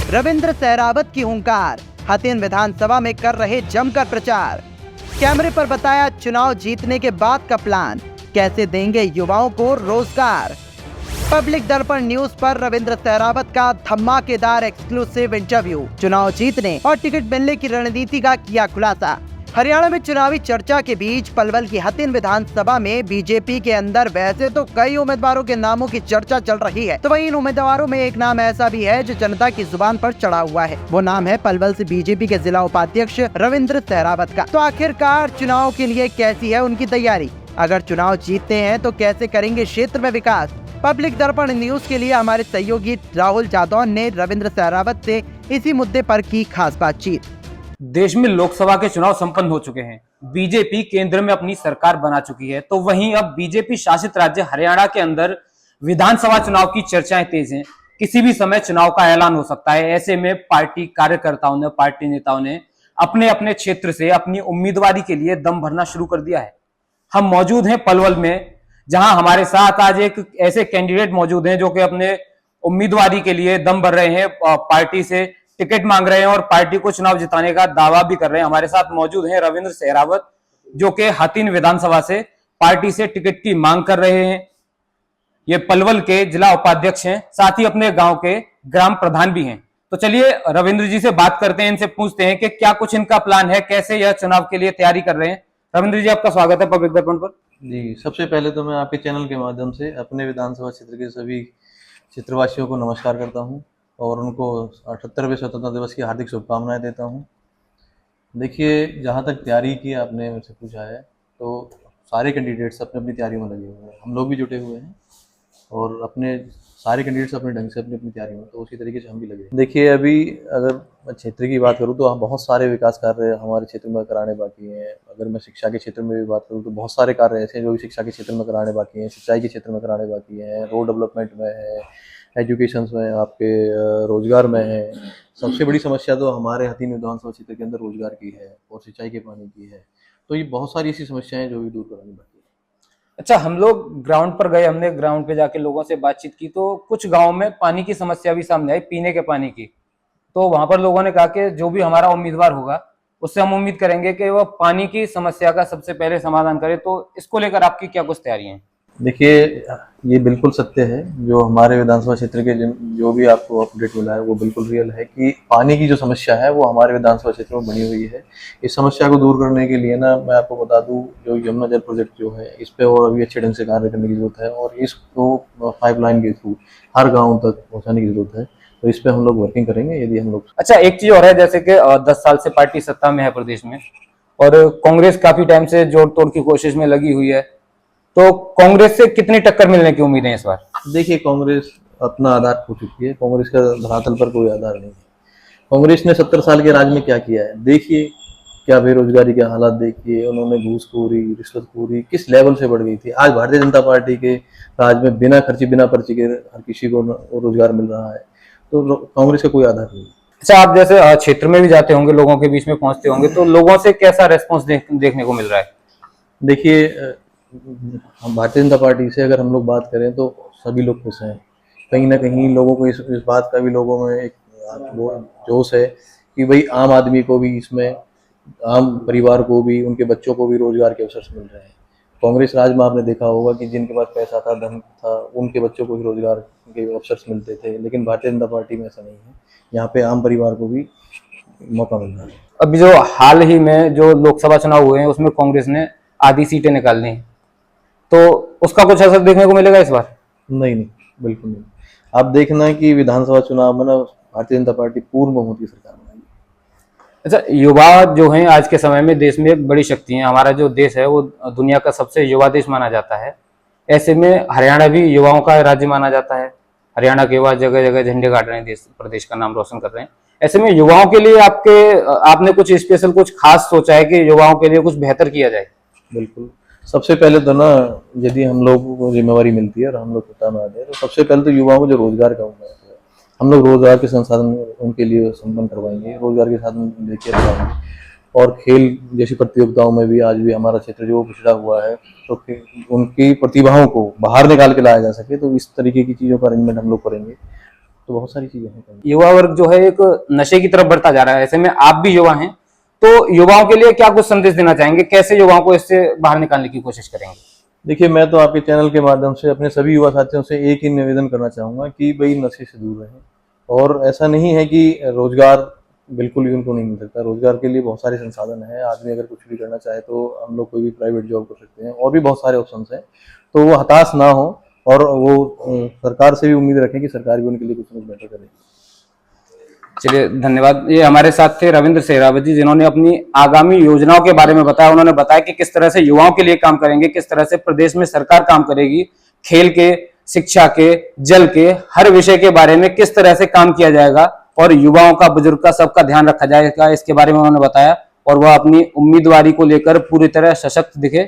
रविंद्र सहरावत की हुंकार, हथिन विधानसभा में कर रहे जमकर प्रचार। कैमरे पर बताया चुनाव जीतने के बाद का प्लान, कैसे देंगे युवाओं को रोजगार। पब्लिक दर्पण न्यूज पर रविंद्र सहरावत का धमाकेदार एक्सक्लूसिव इंटरव्यू, चुनाव जीतने और टिकट मिलने की रणनीति का किया खुलासा। हरियाणा में चुनावी चर्चा के बीच पलवल की हथिन विधानसभा में बीजेपी के अंदर वैसे तो कई उम्मीदवारों के नामों की चर्चा चल रही है, तो वहीं इन उम्मीदवारों में एक नाम ऐसा भी है जो जनता की जुबान पर चढ़ा हुआ है। वो नाम है पलवल से बीजेपी के जिला उपाध्यक्ष रविंद्र सहरावत का। तो आखिरकार चुनाव के लिए कैसी है उनकी तैयारी? अगर चुनाव जीतते हैं तो कैसे करेंगे क्षेत्र में विकास? पब्लिक दर्पण न्यूज के लिए हमारे सहयोगी राहुल जादौन ने रविंद्र सहरावत से इसी मुद्दे पर की खास बातचीत। देश में लोकसभा के चुनाव संपन्न हो चुके हैं। बीजेपी केंद्र में अपनी सरकार बना चुकी है, तो वहीं अब बीजेपी शासित राज्य हरियाणा के अंदर विधानसभा चुनाव की चर्चाएं तेज हैं। किसी भी समय चुनाव का ऐलान हो सकता है। ऐसे में पार्टी कार्यकर्ताओं ने, पार्टी नेताओं ने अपने अपने क्षेत्र से अपनी उम्मीदवारी के लिए दम भरना शुरू कर दिया है। हम मौजूद हैं पलवल में, जहां हमारे साथ आज एक ऐसे कैंडिडेट मौजूद हैं जो कि अपने उम्मीदवारी के लिए दम भर रहे हैं, पार्टी से टिकट मांग रहे हैं और पार्टी को चुनाव जिताने का दावा भी कर रहे हैं। हमारे साथ मौजूद हैं रविंद्र सहरावत, जो कि हथिन विधानसभा से पार्टी से टिकट की मांग कर रहे हैं। ये पलवल के जिला उपाध्यक्ष हैं, साथ ही अपने गांव के ग्राम प्रधान भी हैं। तो चलिए रविंद्र जी से बात करते हैं, इनसे पूछते हैं कि क्या कुछ इनका प्लान है, कैसे यह चुनाव के लिए तैयारी कर रहे हैं। रविंद्र जी, आपका स्वागत है पब्लिक दर्पण पर। जी, सबसे पहले तो मैं आपके चैनल के माध्यम से अपने विधानसभा क्षेत्र के सभी क्षेत्रवासियों को नमस्कार करता हूं और उनको 78वें स्वतंत्रता दिवस की हार्दिक शुभकामनाएं देता हूं। देखिए, जहां तक तैयारी की आपने मुझसे पूछा है, तो सारे कैंडिडेट्स अपनी अपनी तैयारी में लगे हुए हैं। हम लोग भी जुटे हुए हैं और अपने सारे कैंडिडेट्स अपने ढंग से अपनी अपनी तैयारी में, तो उसी तरीके से हम भी लगे हैं। देखिए, अभी अगर मैं क्षेत्र की बात करूँ तो बहुत सारे विकास कार्य हमारे क्षेत्र में कराने बाकी हैं। अगर मैं शिक्षा के क्षेत्र में भी बात करूँ तो बहुत सारे कार्य ऐसे हैं जो शिक्षा के क्षेत्र में कराने बाकी हैं, सिंचाई के क्षेत्र में कराने बाकी हैं, रोड डेवलपमेंट में है, एजुकेशन में, आपके रोजगार में है। सबसे बड़ी समस्या तो हमारे हथिन विधानसभा क्षेत्र के अंदर रोजगार की है और सिंचाई के पानी की है। तो ये बहुत सारी ऐसी समस्याएं जो भी दूर करानी बाकी है। अच्छा, हम लोग ग्राउंड पर गए, हमने ग्राउंड पे जाके लोगों से बातचीत की, तो कुछ गांव में पानी की समस्या भी सामने आई, पीने के पानी की। तो वहां पर लोगों ने कहा कि जो भी हमारा उम्मीदवार होगा उससे हम उम्मीद करेंगे कि वह पानी की समस्या का सबसे पहले समाधान करे। तो इसको लेकर आपकी क्या कुछ तैयारी है? देखिए, ये बिल्कुल सत्य है। जो हमारे विधानसभा क्षेत्र के जो भी आपको अपडेट मिला है वो बिल्कुल रियल है कि पानी की जो समस्या है वो हमारे विधानसभा क्षेत्र में बनी हुई है। इस समस्या को दूर करने के लिए ना, मैं आपको बता दूं, जो यमुना जल प्रोजेक्ट जो है, इस पे और अभी अच्छे ढंग से कार्य करने की जरूरत है और इसको पाइपलाइन के थ्रू हर गाँव तक पहुँचाने की जरूरत है। तो इस पे हम लोग वर्किंग करेंगे यदि हम लोग। अच्छा, एक चीज और है, जैसे कि 10 साल से पार्टी सत्ता में है प्रदेश में और कांग्रेस काफी टाइम से जोड़ तोड़ की कोशिश में लगी हुई है, तो कांग्रेस से कितनी टक्कर मिलने की उम्मीद है इस बार? देखिए, कांग्रेस अपना आधार खो चुकी है। कांग्रेस का धरातल पर कोई आधार नहीं है। कांग्रेस ने 70 साल के राज में क्या किया है देखिए, क्या बेरोजगारी के हालात देखिए, उन्होंने घूसखोरी, रिश्वतखोरी किस लेवल से बढ़ गई थी। आज भारतीय जनता पार्टी के राज में बिना खर्ची, बिना पर्ची के हर किसी को रोजगार मिल रहा है। तो कांग्रेस का कोई आधार नहीं। अच्छा, आप जैसे क्षेत्र में भी जाते होंगे, लोगों के बीच में पहुंचते होंगे, तो लोगों से कैसा रेस्पॉन्स देखने को मिल रहा है? देखिए, हम भारतीय जनता पार्टी से अगर हम लोग बात करें तो सभी लोग खुश हैं। कहीं ना कहीं लोगों को इस बात का भी लोगों में एक वो जोश है कि भाई आम आदमी को भी इसमें, आम परिवार को भी, उनके बच्चों को भी रोजगार के अवसर मिल रहे हैं। कांग्रेस राज में आपने देखा होगा कि जिनके पास पैसा था, धन था, उनके बच्चों को भी रोजगार के अवसर मिलते थे, लेकिन भारतीय जनता पार्टी में ऐसा नहीं है। यहाँ पे आम परिवार को भी मौका मिल रहा है। अभी जो हाल ही में जो लोकसभा चुनाव हुए हैं उसमें कांग्रेस ने आधी सीटें निकाल ली, तो उसका कुछ असर देखने को मिलेगा इस बार? नहीं, बिल्कुल नहीं। आप देखना कि विधानसभा चुनाव में ना भारतीय जनता पार्टी पूर्ण बहुमत की सरकार बनाएगी। अच्छा, युवा जो हैं आज के समय में देश में एक बड़ी शक्ति है। हमारा जो देश है वो दुनिया का सबसे युवा देश माना जाता है। ऐसे में हरियाणा भी युवाओं का राज्य माना जाता है। हरियाणा के युवा जगह जगह झंडे गाड़ रहे हैं, देश प्रदेश का नाम रोशन कर रहे हैं। ऐसे में युवाओं के लिए आपने कुछ स्पेशल, कुछ खास सोचा है कि युवाओं के लिए कुछ बेहतर किया जाए? बिल्कुल। सबसे पहले तो ना, यदि हम लोगों को जिम्मेवारी मिलती है और हम लोग सत्ता में आते हैं, तो सबसे पहले तो युवाओं को जो रोजगार का है, हम लोग रोजगार के संसाधन उनके लिए संपन्न करवाएंगे, रोजगार के साधन लेके लगाएंगे। और खेल जैसी प्रतियोगिताओं में भी आज भी हमारा क्षेत्र जो पिछड़ा हुआ है, तो उनकी प्रतिभाओं को बाहर निकाल के लाया जा सके, तो इस तरीके की चीज़ों का अरेंजमेंट हम लोग करेंगे। तो बहुत सारी चीजें हैं। युवा वर्ग जो है एक नशे की तरफ बढ़ता जा रहा है, ऐसे में आप भी युवा हैं, तो युवाओं के लिए क्या कुछ संदेश देना चाहेंगे, कैसे युवाओं को इससे बाहर निकालने की कोशिश करेंगे? देखिए, मैं तो आपके चैनल के माध्यम से अपने सभी युवा साथियों से एक ही निवेदन करना चाहूँगा कि भाई नशे से दूर रहें। और ऐसा नहीं है कि रोजगार बिल्कुल भी उनको नहीं मिल सकता, रोजगार के लिए बहुत सारे संसाधन हैं। आदमी अगर कुछ भी करना चाहे तो हम लोग कोई भी प्राइवेट जॉब कर सकते हैं, और भी बहुत सारे ऑप्शंस हैं। तो वो हताश ना हो, और वो सरकार से भी उम्मीद रखें कि सरकार भी उनके लिए कुछ ना कुछ बेटर करेगी। चलिए, धन्यवाद। ये हमारे साथ थे रविंद्र सेहरावत जी, जिन्होंने अपनी आगामी योजनाओं के बारे में बताया। उन्होंने बताया कि किस तरह से युवाओं के लिए काम करेंगे, किस तरह से प्रदेश में सरकार काम करेगी, खेल के, शिक्षा के, जल के, हर विषय के बारे में किस तरह से काम किया जाएगा और युवाओं का, बुजुर्ग का, सबका ध्यान रखा जाएगा, इसके बारे में उन्होंने बताया। और वह अपनी उम्मीदवारी को लेकर पूरी तरह सशक्त दिखे।